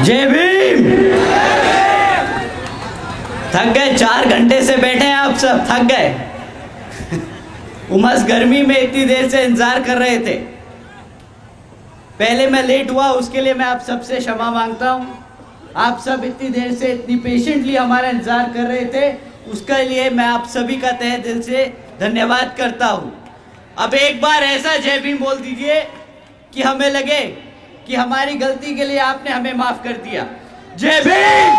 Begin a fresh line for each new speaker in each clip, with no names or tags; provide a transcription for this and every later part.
जय भीम। थक गए, 4 घंटे से बैठे हैं आप सब, थक गए। उमस गर्मी में इतनी देर से इंतजार कर रहे थे। पहले मैं लेट हुआ, उसके लिए मैं आप सबसे क्षमा मांगता हूं। आप सब इतनी देर से इतनी पेशेंटली हमारा इंतजार कर रहे थे, उसके लिए मैं आप सभी का तहे दिल से धन्यवाद करता हूं। अब एक बार ऐसा जय भीम बोल दीजिए कि हमें लगे कि हमारी गलती के लिए आपने हमें माफ कर दिया। जय भीम।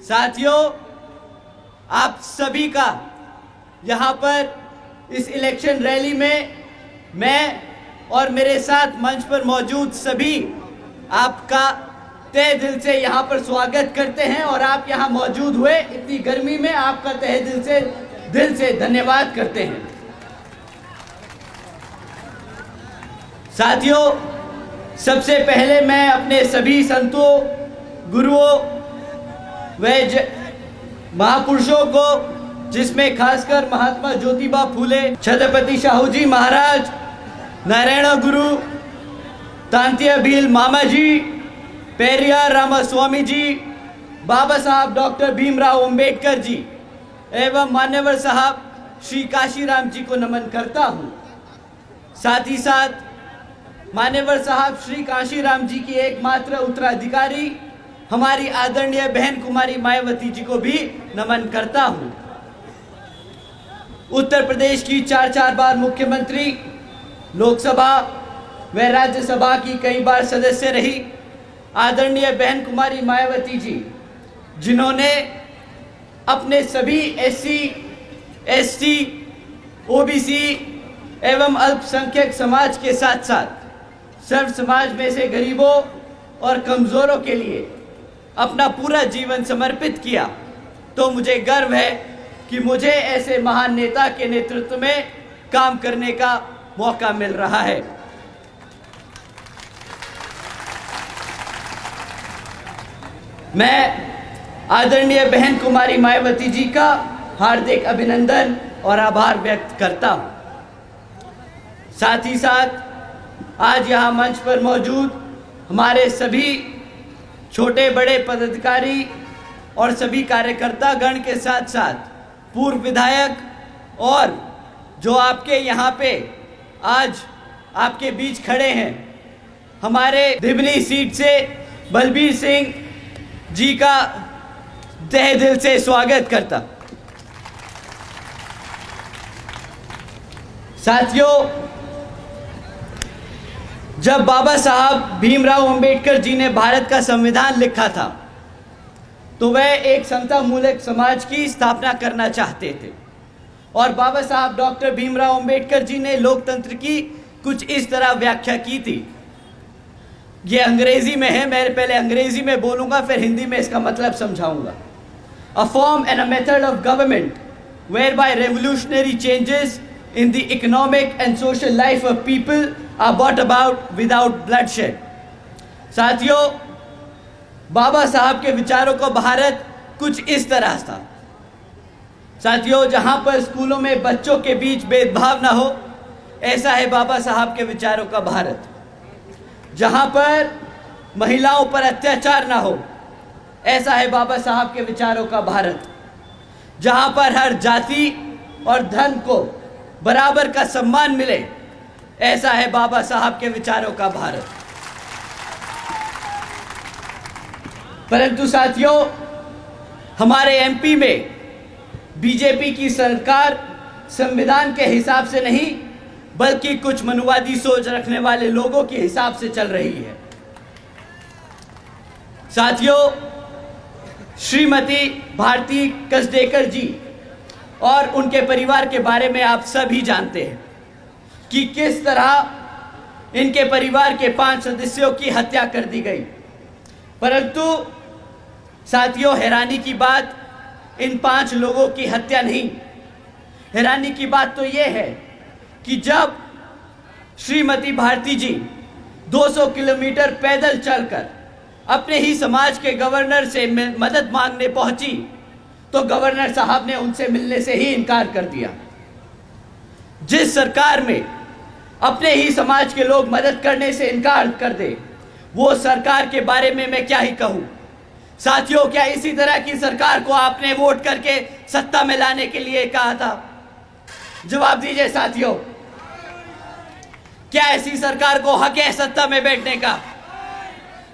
साथियों, आप सभी का यहाँ पर इस इलेक्शन रैली में मैं और मेरे साथ मंच पर मौजूद सभी आपका तहे दिल से यहाँ पर स्वागत करते हैं और आप यहाँ मौजूद हुए इतनी गर्मी में, आपका तहे दिल से धन्यवाद करते हैं। साथियों, सबसे पहले मैं अपने सभी संतों, गुरुओं व महापुरुषों को, जिसमें खासकर महात्मा ज्योतिबा फूले, छत्रपति शाहू जी महाराज, नारायण गुरु, तांतिया भील मामा जी, पेरियार रामास्वामी जी, बाबा साहब डॉक्टर भीमराव अंबेडकर जी एवं मान्यवर साहब श्री काशीराम जी को नमन करता हूँ। साथ ही साथ मान्यवर साहब श्री काशीराम जी की एकमात्र उत्तराधिकारी हमारी आदरणीय बहन कुमारी मायावती जी को भी नमन करता हूँ। उत्तर प्रदेश की 4 बार मुख्यमंत्री, लोकसभा व राज्यसभा की कई बार सदस्य रही आदरणीय बहन कुमारी मायावती जी, जिन्होंने अपने सभी SC, ST, OBC एवं अल्पसंख्यक समाज के साथ साथ सर्व समाज में से गरीबों और कमज़ोरों के लिए अपना पूरा जीवन समर्पित किया, तो मुझे गर्व है कि मुझे ऐसे महान नेता के नेतृत्व में काम करने का मौका मिल रहा है। मैं आदरणीय बहन कुमारी मायावती जी का हार्दिक अभिनंदन और आभार व्यक्त करता हूँ। साथ ही साथ आज यहाँ मंच पर मौजूद हमारे सभी छोटे बड़े पदाधिकारी और सभी कार्यकर्ता गण के साथ साथ पूर्व विधायक और जो आपके यहाँ पे आज आपके बीच खड़े हैं, हमारे धिबनी सीट से बलबीर सिंह जी का तहे दिल से स्वागत करता। साथियों, जब बाबा साहब भीमराव अंबेडकर जी ने भारत का संविधान लिखा था, तो वह एक समता मूलक समाज की स्थापना करना चाहते थे और बाबा साहब डॉक्टर भीमराव अंबेडकर जी ने लोकतंत्र की कुछ इस तरह व्याख्या की थी। ये अंग्रेजी में है, मैं पहले अंग्रेजी में बोलूंगा, फिर हिंदी में इसका मतलब समझाऊंगा। A form and a method of government whereby revolutionary changes in the economic and social life of people are brought about without bloodshed। साथियों, बाबा साहब के विचारों का भारत कुछ इस तरह था। साथियों, जहां पर स्कूलों में बच्चों के बीच भेदभाव ना हो, ऐसा है बाबा साहब के विचारों का भारत। जहां पर महिलाओं पर अत्याचार ना हो, ऐसा है बाबा साहब के विचारों का भारत। जहां पर हर जाति और धर्म को बराबर का सम्मान मिले, ऐसा है बाबा साहब के विचारों का भारत। परंतु साथियों, हमारे MP में बीजेपी की सरकार संविधान के हिसाब से नहीं, बल्कि कुछ मनुवादी सोच रखने वाले लोगों के हिसाब से चल रही है। साथियों, श्रीमती भारती कसडेकर जी और उनके परिवार के बारे में आप सभी जानते हैं कि किस तरह इनके परिवार के 5 सदस्यों की हत्या कर दी गई। परंतु साथियों, हैरानी की बात इन 5 लोगों की हत्या नहीं, हैरानी की बात तो यह है कि जब श्रीमती भारती जी 200 किलोमीटर पैदल चलकर अपने ही समाज के गवर्नर से मदद मांगने पहुंची, तो गवर्नर साहब ने उनसे मिलने से ही इनकार कर दिया। जिस सरकार में अपने ही समाज के लोग मदद करने से इनकार कर दे, वो सरकार के बारे में मैं क्या ही कहूं। साथियों, क्या इसी तरह की सरकार को आपने वोट करके सत्ता में लाने के लिए कहा था? जवाब दीजिए साथियों, क्या ऐसी सरकार को हक है सत्ता में बैठने का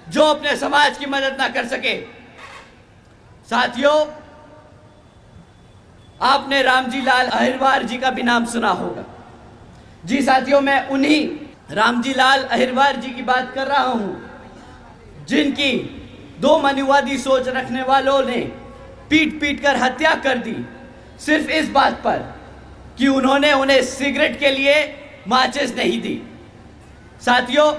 जो अपने समाज की मदद ना कर सके? साथियों, आपने रामजी लाल अहिरवार जी का भी नाम सुना होगा। जी साथियों, मैं उन्हीं रामजी लाल अहिरवार जी की बात कर रहा हूं जिनकी दो मनुवादी सोच रखने वालों ने पीट पीट कर हत्या कर दी, सिर्फ इस बात पर कि उन्होंने उन्हें सिगरेट के लिए माचिस नहीं दी। साथियों,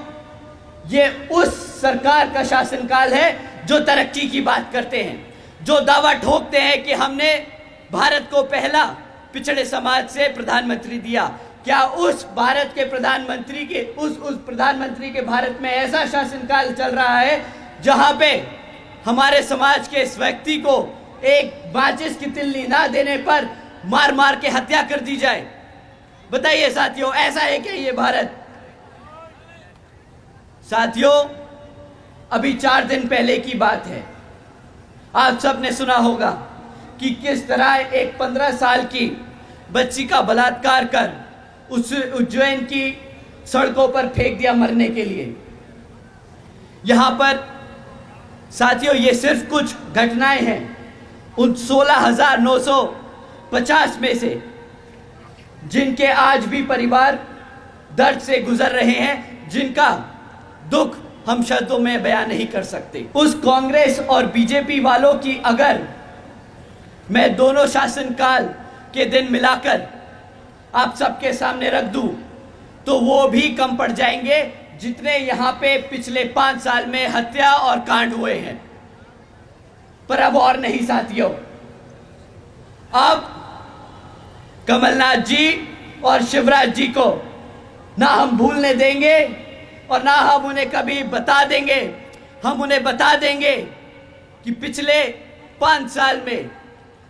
ये उस सरकार का शासनकाल है जो तरक्की की बात करते हैं, जो दावा ठोकते हैं कि हमने भारत को पहला पिछड़े समाज से प्रधानमंत्री दिया। क्या उस भारत के प्रधानमंत्री के उस प्रधानमंत्री के भारत में ऐसा शासनकाल चल रहा है जहां पे हमारे समाज के इस व्यक्ति को एक माचिस की तिल्ली ना देने पर मार मार के हत्या कर दी जाए? बताइए साथियों, ऐसा है क्या ये भारत? साथियों, अभी 4 दिन पहले की बात है, आप सबने सुना होगा कि किस तरह एक 15 साल की बच्ची का बलात्कार कर उस उज्जैन की सड़कों पर फेंक दिया मरने के लिए। यहां पर साथियों, ये सिर्फ कुछ घटनाएं हैं उन 16,950 में से जिनके आज भी परिवार दर्द से गुजर रहे हैं, जिनका दुख हम शब्दों में बयान नहीं कर सकते। उस कांग्रेस और बीजेपी वालों की अगर मैं दोनों शासनकाल के दिन मिलाकर आप सबके सामने रख दूं तो वो भी कम पड़ जाएंगे जितने यहां पे पिछले 5 साल में हत्या और कांड हुए हैं। पर अब और नहीं साथियों, अब कमलनाथ जी और शिवराज जी को ना हम भूलने देंगे और ना हम उन्हें कभी बता देंगे। हम उन्हें बता देंगे कि पिछले 5 साल में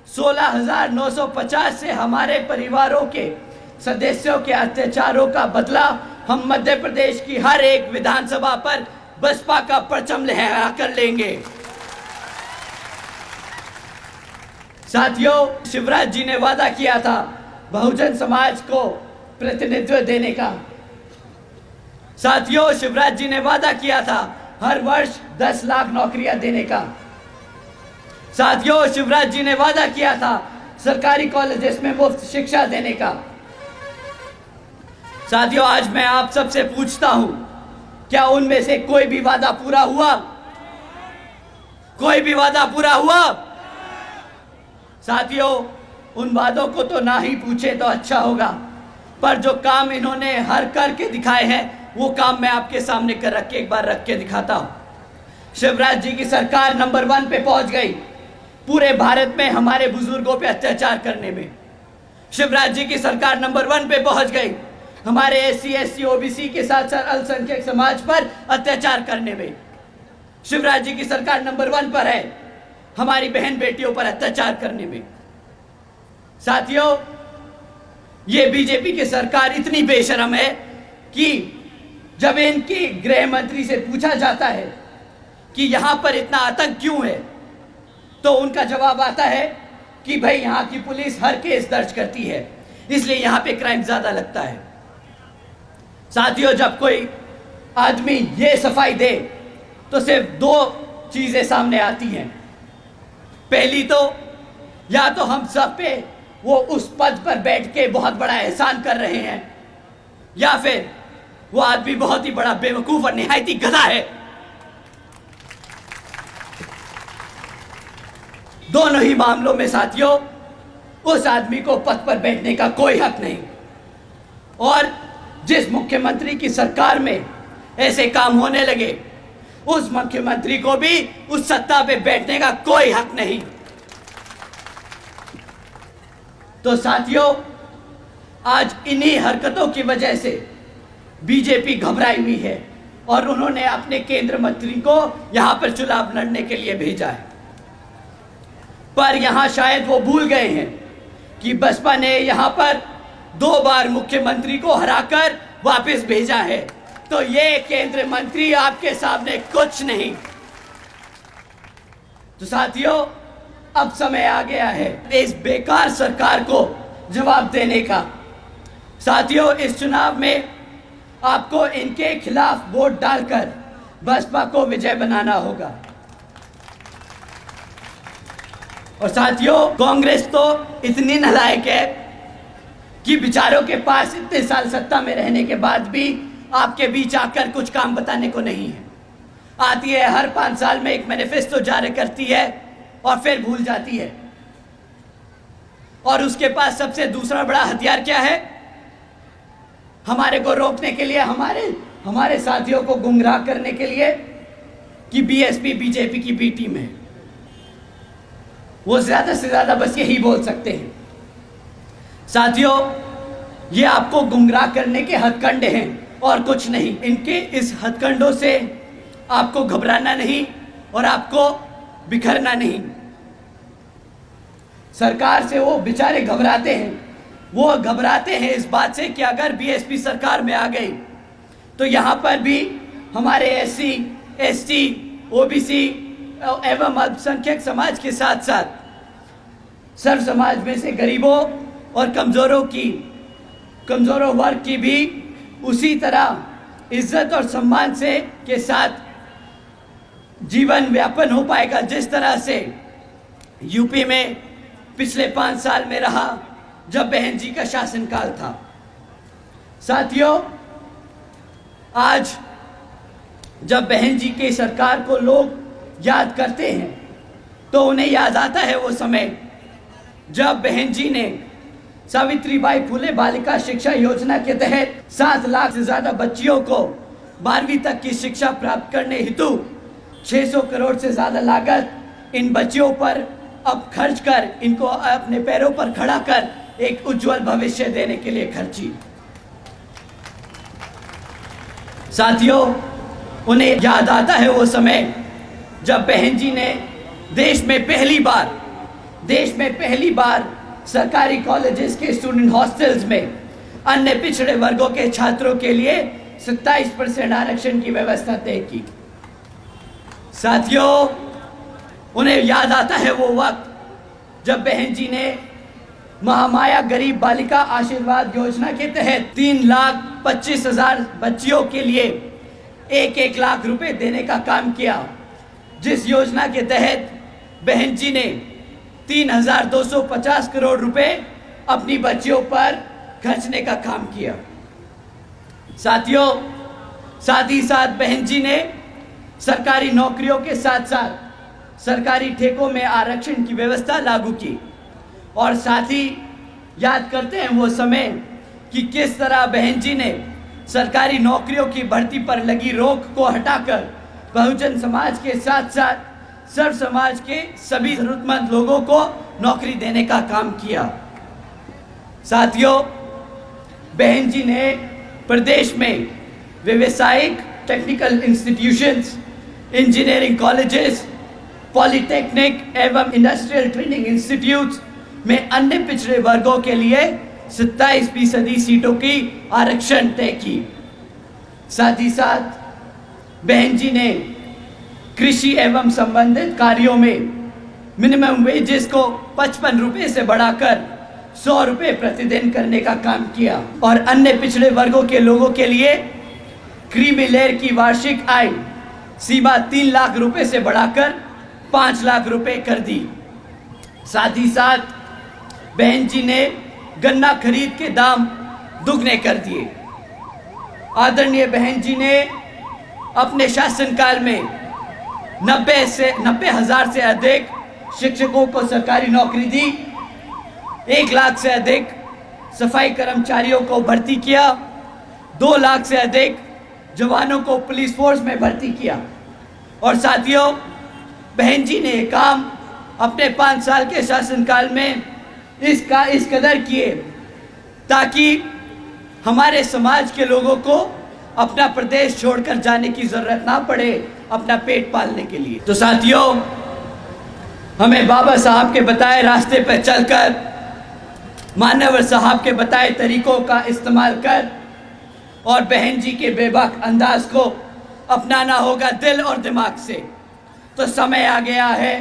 16,950 से हमारे परिवारों के सदस्यों के अत्याचारों का बदला हम मध्य प्रदेश की हर एक विधानसभा पर बसपा का परचम लहरा कर लेंगे। साथियों, शिवराज जी ने वादा किया था बहुजन समाज को प्रतिनिधित्व देने का। साथियों, शिवराज जी ने वादा किया था हर वर्ष 10 लाख नौकरियां देने का। साथियों, शिवराज जी ने वादा किया था सरकारी कॉलेजेस में मुफ्त शिक्षा देने का। साथियों, आज मैं आप सबसे पूछता हूं, क्या उनमें से कोई भी वादा पूरा हुआ? कोई भी वादा पूरा हुआ? साथियों, उन वादों को तो ना ही पूछे तो अच्छा होगा, पर जो काम इन्होंने हर करके दिखाए हैं वो काम मैं आपके सामने एक बार रख के दिखाता हूं। शिवराज जी की सरकार नंबर 1 पे पहुंच गई पूरे भारत में हमारे बुजुर्गों पे अत्याचार करने में। शिवराज जी की सरकार नंबर 1 पे पहुंच गई हमारे SC, SC, OBC के साथ साथ अल्पसंख्यक समाज पर अत्याचार करने में। शिवराज जी की सरकार नंबर 1 पर है हमारी बहन बेटियों पर अत्याचार करने में। साथियों, ये बीजेपी की सरकार इतनी बेशरम है कि जब इनकी गृह मंत्री से पूछा जाता है कि यहां पर इतना आतंक क्यों है, तो उनका जवाब आता है कि भाई यहां की पुलिस हर केस दर्ज करती है, इसलिए यहां पे क्राइम ज्यादा लगता है। साथियों, जब कोई आदमी ये सफाई दे तो सिर्फ 2 चीजें सामने आती हैं। पहली तो या तो हम सब पे वो उस पद पर बैठ के बहुत बड़ा एहसान कर रहे हैं, या फिर वो आदमी बहुत ही बड़ा बेवकूफ और निहायती गधा है। दोनों ही मामलों में साथियों उस आदमी को पद पर बैठने का कोई हक नहीं, और जिस मुख्यमंत्री की सरकार में ऐसे काम होने लगे उस मुख्यमंत्री को भी उस सत्ता पे बैठने का कोई हक नहीं। तो साथियों, आज इन्हीं हरकतों की वजह से बीजेपी घबराई हुई है और उन्होंने अपने केंद्र मंत्री को यहां पर चुनाव लड़ने के लिए भेजा है। पर यहां शायद वो भूल गए हैं कि बसपा ने यहां पर 2 बार मुख्यमंत्री को हराकर वापस भेजा है। तो ये केंद्रीय मंत्री आपके सामने कुछ नहीं। तो साथियों, अब समय आ गया है इस बेकार सरकार को जवाब देने का। साथियों, इस चुनाव में आपको इनके खिलाफ वोट डालकर बसपा को विजय बनाना होगा। और साथियों, कांग्रेस तो इतनी नालायक है कि बेचारों के पास इतने साल सत्ता में रहने के बाद भी आपके बीच आकर कुछ काम बताने को नहीं है। आती है, हर 5 साल में एक मैनिफेस्टो जारी करती है और फिर भूल जाती है। और उसके पास सबसे दूसरा बड़ा हथियार क्या है? हमारे को रोकने के लिए, हमारे साथियों को गुमराह करने के लिए कि बीएसपी बीजेपी की बी टीम है। वो ज्यादा से ज्यादा बस यही बोल सकते हैं। साथियों, ये आपको गुमराह करने के हथकंडे हैं और कुछ नहीं। इनके इस हथकंडों से आपको घबराना नहीं और आपको बिखरना नहीं। सरकार से वो बेचारे घबराते हैं। वो घबराते हैं इस बात से कि अगर बीएसपी सरकार में आ गई तो यहाँ पर भी हमारे एससी, एसटी, ओबीसी एवं अल्पसंख्यक समाज के साथ साथ सर्व समाज में से गरीबों और कमजोरों वर्ग की भी उसी तरह इज्जत और सम्मान से के साथ जीवन व्यापन हो पाएगा जिस तरह से यूपी में पिछले 5 साल में रहा जब बहन जी का शासनकाल था। साथियों, आज जब बहन जी की सरकार को लोग याद करते हैं तो उन्हें याद आता है वो समय जब बहन जी ने सावित्रीबाई फुले बालिका शिक्षा योजना के तहत 7 लाख से ज्यादा बच्चियों को 12वीं तक की शिक्षा प्राप्त करने हेतु 600 करोड़ से ज्यादा लागत इन बच्चियों पर अब खर्च कर इनको अपने पैरों पर खड़ा कर एक उज्जवल भविष्य देने के लिए खर्ची। साथियों, उन्हें याद आता है वो समय जब बहन जी ने देश में पहली बार सरकारी कॉलेजेस के स्टूडेंट हॉस्टल्स में अन्य पिछड़े वर्गों के छात्रों के लिए 27% आरक्षण की व्यवस्था तय की। साथियों, उन्हें याद आता है वो वक्त जब बहन जी ने महामाया गरीब बालिका आशीर्वाद योजना के तहत 3,25,000 बच्चियों के लिए 1-1 लाख रुपए देने का काम किया, जिस योजना के तहत बहन जी ने 3,250 करोड़ रुपए अपनी बच्चियों पर खर्चने का काम किया। साथियों, साथ ही साथ बहन जी ने सरकारी नौकरियों के साथ साथ सरकारी ठेकों में आरक्षण की व्यवस्था लागू की। और साथ ही याद करते हैं वो समय कि किस तरह बहन जी ने सरकारी नौकरियों की भर्ती पर लगी रोक को हटाकर बहुजन समाज के साथ साथ सर्व समाज के सभी जरूरतमंद लोगों को नौकरी देने का काम किया। साथियों, बहन जी ने प्रदेश में व्यावसायिक technical institutions, engineering colleges, polytechnic एवं इंडस्ट्रियल ट्रेनिंग इंस्टीट्यूट्स में अन्य पिछड़े वर्गों के लिए 27% सीटों की आरक्षण तय की। साथ ही साथ बहन जी ने कृषि एवं संबंधित कार्यों में मिनिमम वेजेस को 55 रुपए से बढ़ाकर 100 रुपए प्रतिदिन करने का काम किया। और अन्य पिछड़े वर्गों के लोगों के लिए क्रीमी लेयर की वार्षिक आय सीमा 3 लाख रुपए से बढ़ाकर 5 लाख रुपए कर दी। साथ ही साथ बहन जी ने गन्ना खरीद के दाम दुगने कर दिए। आदरणीय बहन जी ने अपने शासनकाल में 90,000 से अधिक शिक्षकों को सरकारी नौकरी दी, 1 लाख से अधिक सफाई कर्मचारियों को भर्ती किया, 2 लाख से अधिक जवानों को पुलिस फोर्स में भर्ती किया। और साथियों, बहन जी ने काम अपने 5 साल के शासनकाल में इस कदर किए ताकि हमारे समाज के लोगों को अपना प्रदेश छोड़कर जाने की जरूरत ना पड़े अपना पेट पालने के लिए। तो साथियों, हमें बाबा साहब के बताए रास्ते पर चलकर, मान्यवर साहब के बताए तरीकों का इस्तेमाल कर और बहन जी के बेबाक अंदाज को अपनाना होगा दिल और दिमाग से। तो समय आ गया है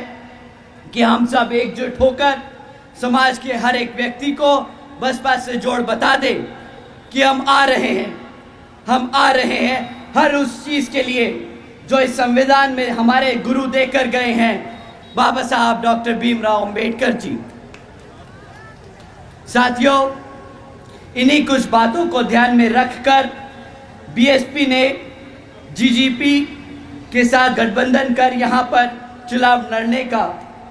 कि हम सब एकजुट होकर समाज के हर एक व्यक्ति को बसपा से जोड़ बता दें कि हम आ रहे हैं हर उस चीज़ के लिए जो इस संविधान में हमारे गुरु देकर गए हैं, बाबा साहब डॉक्टर भीमराव अंबेडकर जी। साथियों, इन्हीं कुछ बातों को ध्यान में रखकर बीएसपी ने जीजीपी के साथ गठबंधन कर यहां पर चुनाव लड़ने का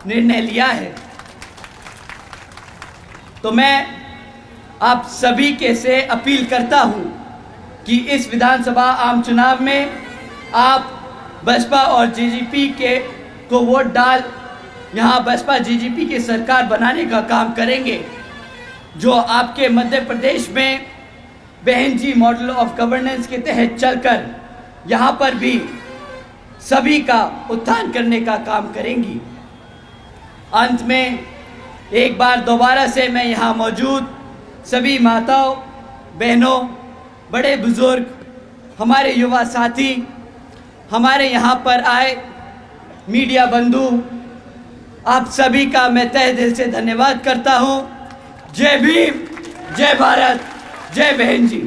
निर्णय लिया है। तो मैं आप सभी के से अपील करता हूं कि इस विधानसभा आम चुनाव में आप बसपा और जीजीपी के को वोट डाल यहां बसपा जीजीपी की सरकार बनाने का काम करेंगे, जो आपके मध्य प्रदेश में बहन जी मॉडल ऑफ गवर्नेंस के तहत चलकर यहाँ पर भी सभी का उत्थान करने का काम करेंगी। अंत में एक बार दोबारा से मैं यहाँ मौजूद सभी माताओं, बहनों, बड़े बुजुर्ग, हमारे युवा साथी, हमारे यहाँ पर आए मीडिया बंधु, आप सभी का मैं तहे दिल से धन्यवाद करता हूँ। जय भीम, जय भारत, जय बहन जी।